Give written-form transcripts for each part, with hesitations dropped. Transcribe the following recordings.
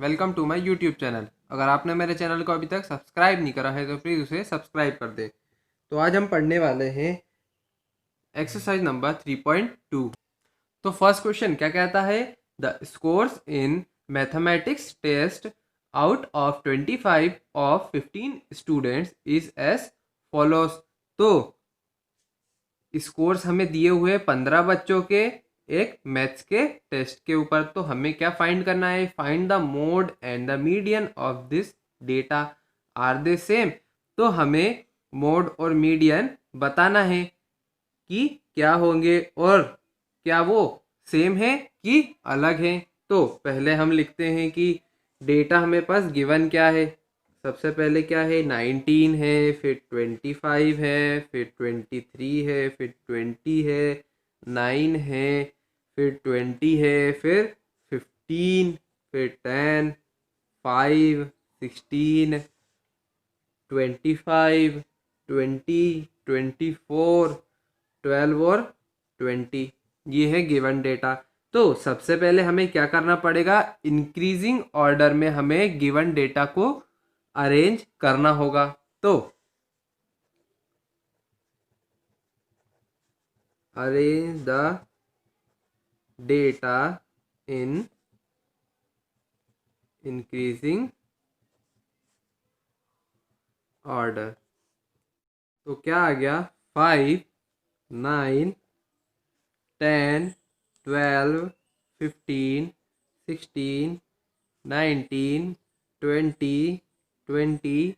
Welcome to my YouTube channel. अगर आपने मेरे चैनल को अभी तक सब्सक्राइब नहीं करा है तो प्लीज़ उसे सब्सक्राइब कर दें। तो आज हम पढ़ने वाले हैं एक्सरसाइज नंबर 3.2। तो फर्स्ट क्वेश्चन क्या कहता है, the scores in mathematics test out of 25 of 15 students is as follows. तो स्कोर्स हमें दिए हुए 15 बच्चों के एक मैथ्स के टेस्ट के ऊपर। तो हमें क्या फाइंड करना है, find the mode and the median of this data, are they same. तो हमें मोड और मीडियन बताना है कि क्या होंगे और क्या वो सेम है कि अलग है। तो पहले हम लिखते हैं कि डेटा हमें पास गिवन क्या है। सबसे पहले क्या है, 19 है, फिर 25 है, फिर 23 है, फिर 20 है, 9 है, फिर 20 है, फिर 15, फिर 10, 5, 16, 25, 20, 24, 12 और 20। ये है गिवन डेटा। तो सबसे पहले हमें क्या करना पड़ेगा, इंक्रीजिंग ऑर्डर में हमें गिवन डेटा को अरेंज करना होगा। तो arrange the data in increasing order. तो क्या आ गया, 5, 9, 10, 12, 15, 16, 19, 20, 20,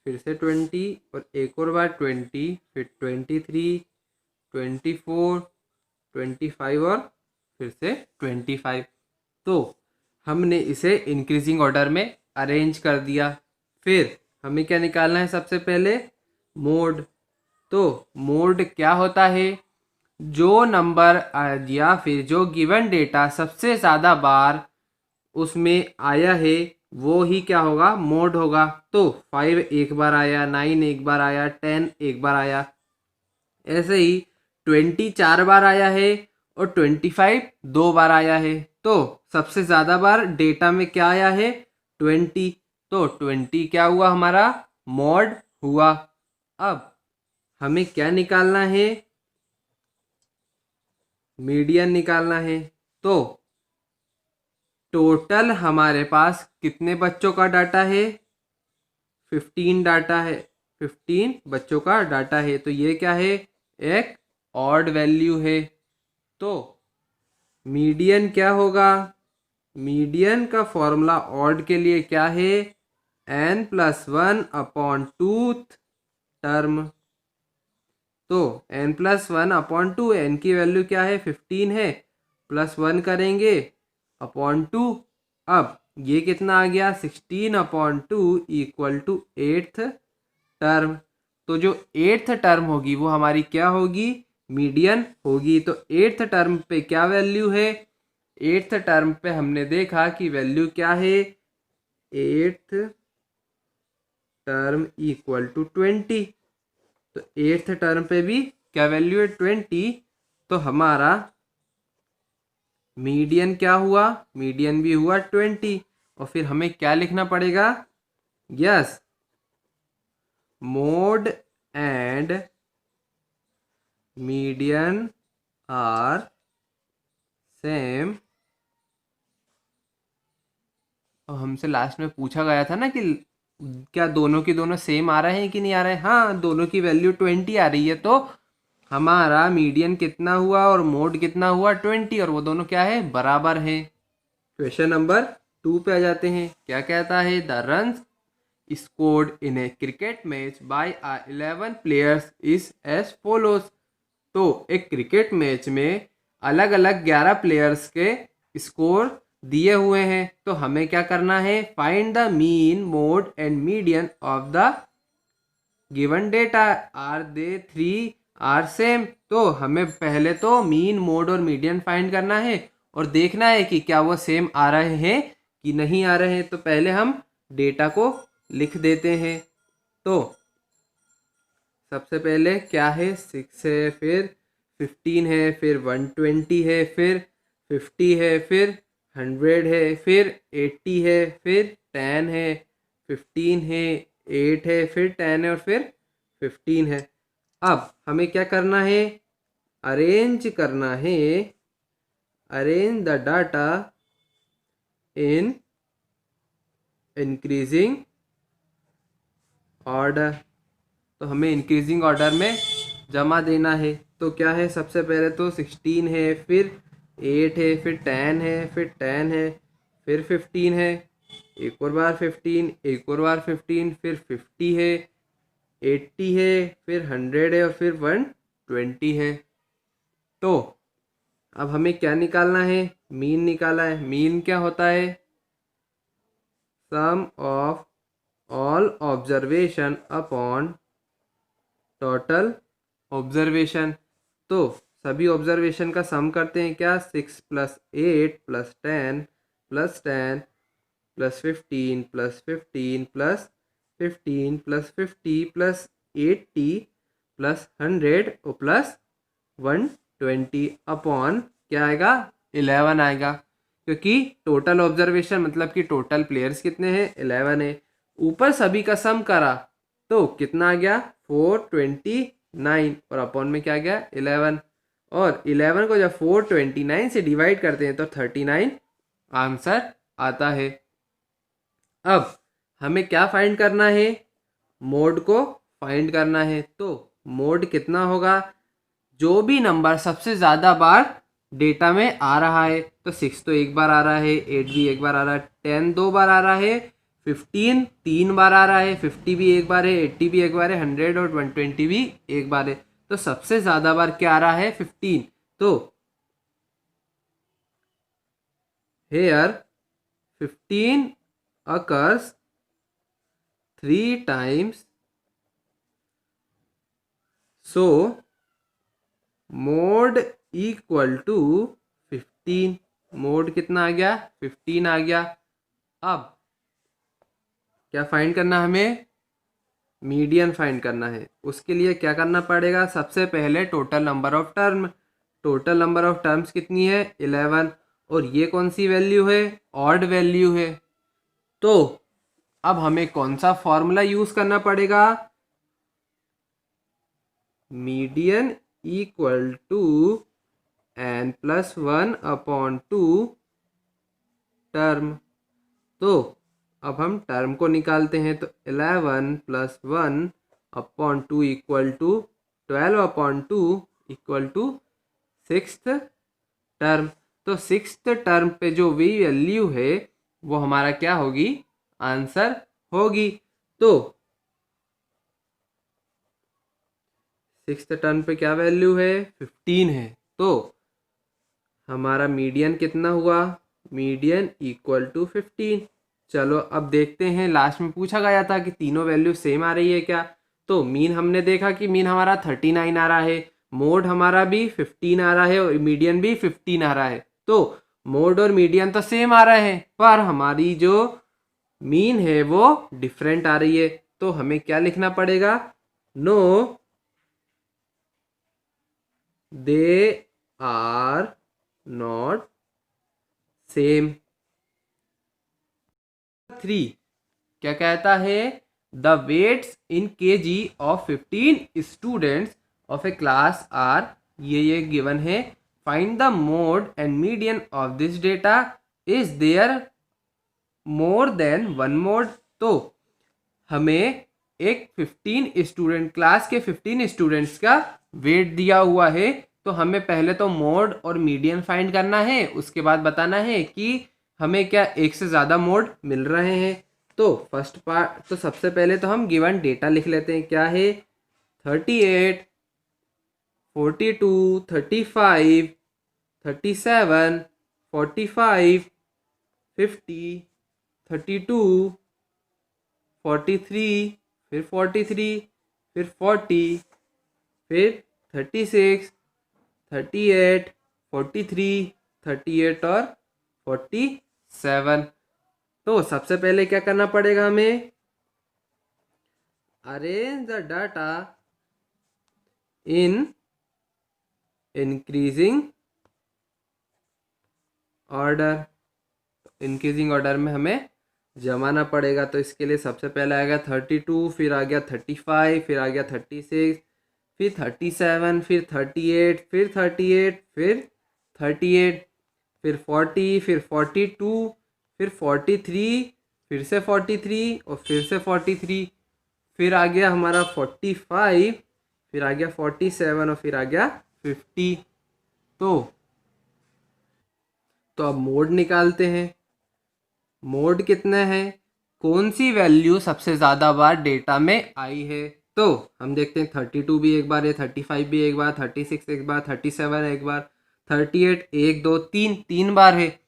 फिर से 20 और एक और बार 20, फिर 23, 24, 25 और फिर से 25। तो हमने इसे इंक्रीजिंग ऑर्डर में अरेंज कर दिया। फिर हमें क्या निकालना है, सबसे पहले मोड। तो मोड क्या होता है, जो नंबर या फिर जो गिवन डेटा सबसे ज़्यादा बार उसमें आया है वो ही क्या होगा, मोड होगा। तो 5 एक बार आया, 9 एक बार आया, 10 एक बार आया, ऐसे ही 20 4 बार आया है और 25 2 बार आया है। तो सबसे ज़्यादा बार डेटा में क्या आया है, 20। तो 20 क्या हुआ, हमारा मॉड हुआ। अब हमें क्या निकालना है, मीडियन निकालना है। तो टोटल हमारे पास कितने बच्चों का डाटा है, 15 डाटा है, 15 बच्चों का डाटा है। तो ये क्या है, एक ऑड वैल्यू है। तो मीडियन क्या होगा, मीडियन का फॉर्मूला ऑड के लिए क्या है, n+1/2 टर्म। तो n+1/2, n की वैल्यू क्या है, 15 है, +1 करेंगे अपॉन 2। अब ये कितना आ गया, 16/2 इक्वल टू 8th टर्म। तो जो 8th टर्म होगी वो हमारी क्या होगी, मीडियन होगी। तो 8th टर्म पे क्या वैल्यू है, 8th टर्म पे हमने देखा कि वैल्यू क्या है, 8th टर्म इक्वल टू 20। तो 8th टर्म पे भी क्या वैल्यू है, 20। तो हमारा मीडियन क्या हुआ, मीडियन भी हुआ 20। और फिर हमें क्या लिखना पड़ेगा, yes, mode and median are same. और हमसे लास्ट में पूछा गया था ना कि क्या दोनों की दोनों सेम आ रहे हैं कि नहीं आ रहे हैं। हाँ, दोनों की वैल्यू 20 आ रही है। तो हमारा मीडियन कितना हुआ और मोड कितना हुआ, 20, और वो दोनों क्या है, बराबर हैं। क्वेश्चन नंबर 2 पे आ जाते हैं। क्या कहता है, the runs scored in a cricket match by 11 players is as follows. तो एक क्रिकेट मैच में अलग अलग 11 प्लेयर्स के स्कोर दिए हुए हैं। तो हमें क्या करना है, find the mean, mode and median of the given data, are they three are same. तो हमें पहले तो मीन, मोड और मीडियन फाइंड करना है और देखना है कि क्या वो सेम आ रहे हैं कि नहीं आ रहे हैं। तो पहले हम डेटा को लिख देते हैं। तो सबसे पहले क्या है, 6 है, फिर 15 है, फिर 120 है, फिर 50 है, फिर 100 है, फिर 80 है, फिर 10 है, 15 है, 8 है, फिर 10 है और फिर 15 है। अब हमें क्या करना है, अरेंज करना है, arrange the data in increasing order. तो हमें इंक्रीजिंग ऑर्डर में जमा देना है। तो क्या है, सबसे पहले तो 16 है, फिर 8 है, फिर 10 है, फिर 10 है, फिर 15 है, एक और बार 15, एक और बार 15, फिर 50 है, 80 है, फिर 100 है और फिर 120 है। तो अब हमें क्या निकालना है, मीन निकाला है। मीन क्या होता है, sum of all observation upon total observation. तो सभी ऑब्जर्वेशन का सम करते हैं क्या, 6 + 8 + 10 + 10 + 15 + 15 + 15 + 50 + 80 + 100 और प्लस 120 अपॉन क्या आएगा, 11 आएगा। क्योंकि टोटल ऑब्जर्वेशन मतलब कि टोटल प्लेयर्स कितने हैं, 11 है। ऊपर सभी का सम करा तो कितना आ गया, 429 और अपॉन में क्या गया, 11। और 11 को जब 429 से डिवाइड करते हैं तो 39 आंसर आता है। अब हमें क्या फाइंड करना है, मोड को फाइंड करना है। तो मोड कितना होगा, जो भी नंबर सबसे ज़्यादा बार डेटा में आ रहा है। तो 6 तो एक बार आ रहा है, 8 भी एक बार आ रहा है, 10 दो बार आ रहा है, 15 3 बार आ रहा है, 50 भी एक बार है, 80 भी एक बार है, 100 और 120 भी एक बार है। तो सबसे ज़्यादा बार क्या आ रहा है, 15। तो here 15 occurs 3 times, so mode equal to 15। Mode कितना आ गया, 15 आ गया। अब क्या फाइंड करना है हमें, मीडियन फाइंड करना है। उसके लिए क्या करना पड़ेगा, सबसे पहले total number of term. Total number of terms कितनी है, 11। और ये कौन सी वैल्यू है, ऑड वैल्यू है। तो अब हमें कौन सा फॉर्मूला यूज करना पड़ेगा, median equal to n+1/2 term. तो अब हम टर्म को निकालते हैं। तो 11 + 1/2 equal to 12/2 equal to 6th term. तो 6th टर्म पे जो भी वैल्यू है वो हमारा क्या होगी, आंसर होगी। तो 6th टर्म पे क्या वैल्यू है, 15 है। तो हमारा मीडियन कितना हुआ, मीडियन इक्वल टू 15। चलो अब देखते हैं, लास्ट में पूछा गया था कि तीनों वैल्यू सेम आ रही है क्या। तो मीन हमने देखा कि मीन हमारा 39 आ रहा है, मोड हमारा भी 15 आ रहा है और मीडियन भी 15 आ रहा है। तो मोड और मीडियन तो सेम आ रहे हैं, पर हमारी जो मीन है वो डिफरेंट आ रही है। तो हमें क्या लिखना पड़ेगा, no they are not same. 3 क्या कहता है, the weights in kg of 15 students of a class are, ये गिवन है। Find the mode and median of this data, is there more than one mode. तो हमें एक 15 स्टूडेंट, क्लास के 15 students का वेट दिया हुआ है। तो हमें पहले तो मोड और मीडियन फाइंड करना है, उसके बाद बताना है कि हमें क्या एक से ज़्यादा मोड मिल रहे हैं। तो फर्स्ट पार्ट, तो सबसे पहले तो हम गिवन डेटा लिख लेते हैं। क्या है, 38, 42, 35, 37, 45, 50, 32, 43, फिर 43, फिर 40, फिर 36, 38, 43, 38 और 47। तो सबसे पहले क्या करना पड़ेगा हमें, arrange the data in increasing order. Increasing order में हमें जमाना पड़ेगा। तो इसके लिए सबसे पहले आ गया 32, फिर आ गया 35, फिर आ गया 36, फिर 37, फिर 38, फिर 38, फिर 38, फिर 40, फिर 42, फिर 43, फिर से 43 और फिर से 43, फिर आ गया हमारा 45, फिर आ गया 47 और फिर आ गया 50। तो अब मोड निकालते हैं। मोड कितने हैं, कौन सी वैल्यू सबसे ज़्यादा बार डेटा में आई है। तो हम देखते हैं 32 भी एक बार है, 35 भी एक बार, 36 एक बार, 37 एक बार, 38 एक दो तीन बार है,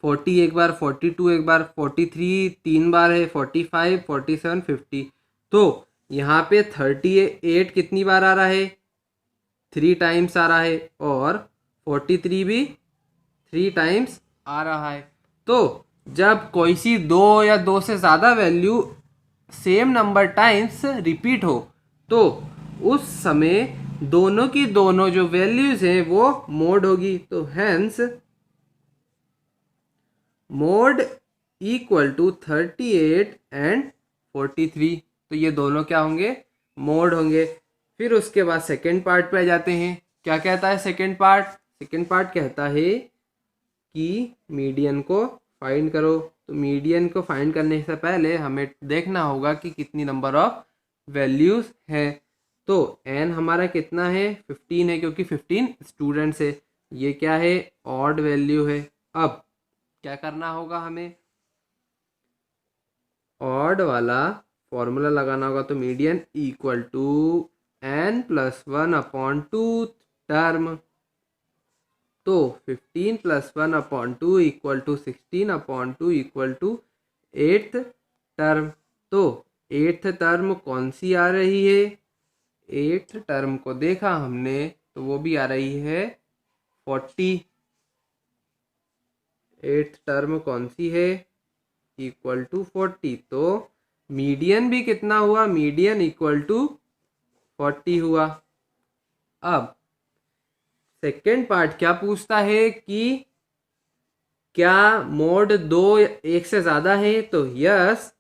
40 एक बार, 42 एक बार, 43 तीन बार है, 45, 47, 50। तो यहाँ पे 38 कितनी बार आ रहा है, 3 टाइम्स आ रहा है, और 43 भी 3 टाइम्स आ रहा है। तो जब कोई सी दो या दो से ज़्यादा value same number times repeat हो तो उस समय दोनों की दोनों जो वैल्यूज हैं वो मोड होगी। तो hence mode equal to 38 and 43। तो ये दोनों क्या होंगे, मोड होंगे। फिर उसके बाद सेकेंड पार्ट पे आ जाते हैं। क्या कहता है सेकेंड पार्ट, सेकेंड पार्ट कहता है कि मीडियन को फाइंड करो। तो मीडियन को फाइंड करने से पहले हमें देखना होगा कि कितनी नंबर ऑफ वैल्यूज है। तो n हमारा कितना है, 15 है, क्योंकि 15 स्टूडेंट्स है। ये क्या है, ऑड वैल्यू है। अब क्या करना होगा, हमें ऑड वाला फॉर्मूला लगाना होगा। तो median equal to n+1/2 term. तो 15+1/2 equal to 16/2 equal to 8th term. तो 8th टर्म कौन सी आ रही है, 8th टर्म को देखा हमने तो वो भी आ रही है 40। 8th टर्म कौन सी है, इक्वल टू 40। तो मीडियन भी कितना हुआ, मीडियन इक्वल टू 40 हुआ। अब सेकेंड पार्ट क्या पूछता है कि क्या मोड 2 एक से ज्यादा है। तो यस,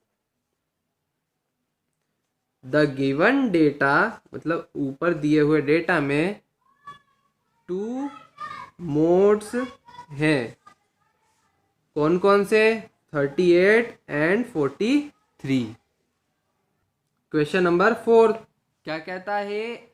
द गिवन डेटा, मतलब ऊपर दिए हुए डेटा में 2 मोड्स हैं। कौन कौन से, 38 एंड 43। क्वेश्चन नंबर 4 क्या कहता है,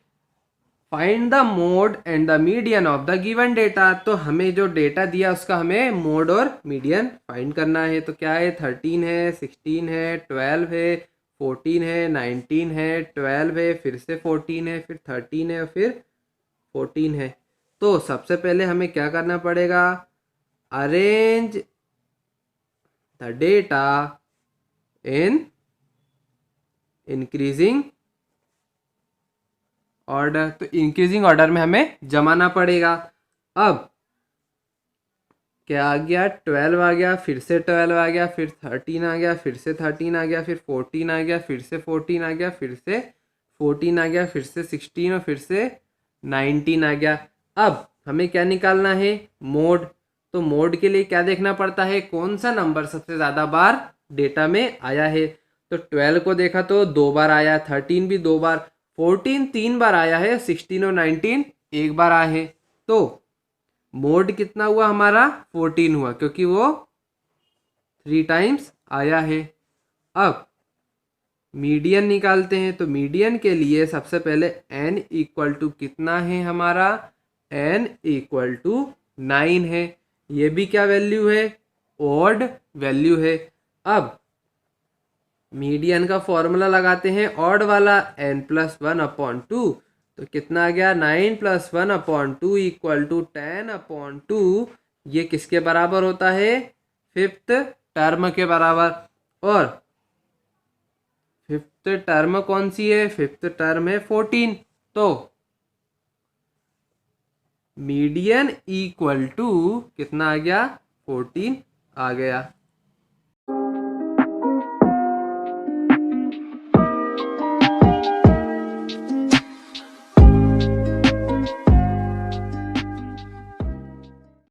find the mode and the median of the given data. तो हमें जो डेटा दिया उसका हमें मोड और मीडियन फाइंड करना है। तो क्या है, 13 है, 16 है, 12 है, 14 है, 19 है, 12 है, फिर से 14 है, फिर 13 है, फिर 14 है। तो सबसे पहले हमें क्या करना पड़ेगा, arrange the data in increasing order. तो इंक्रीजिंग ऑर्डर में हमें जमाना पड़ेगा। अब क्या आ गया, 12 आ गया, फिर से 12 आ गया, फिर 13 आ गया, फिर से 13 आ गया, फिर 14 आ गया, फिर से 14 आ गया, फिर से 14 आ गया, फिर से 16 और फिर से 19 आ गया। अब हमें क्या निकालना है, मोड। तो मोड के लिए क्या देखना पड़ता है, कौन सा नंबर सबसे ज़्यादा बार डेटा में आया है। तो 12 को देखा तो 2 बार आया, 13 भी 2 बार, 14 3 बार आया है, 16 और 19 एक बार आए हैं। तो मोड कितना हुआ हमारा, 14 हुआ, क्योंकि वो 3 टाइम्स आया है। अब मीडियन निकालते हैं। तो मीडियन के लिए सबसे पहले n इक्वल टू कितना है हमारा, n इक्वल टू 9 है। ये भी क्या वैल्यू है, ऑड वैल्यू है। अब मीडियन का फॉर्मूला लगाते हैं, ऑड वाला, n+1/2। तो कितना आ गया, 9+1/2 इक्वल टू 10/2। ये किसके बराबर होता है, 5th टर्म के बराबर। और 5th टर्म कौन सी है, 5th टर्म है 14। तो मीडियन इक्वल टू कितना आ गया, 14 आ गया।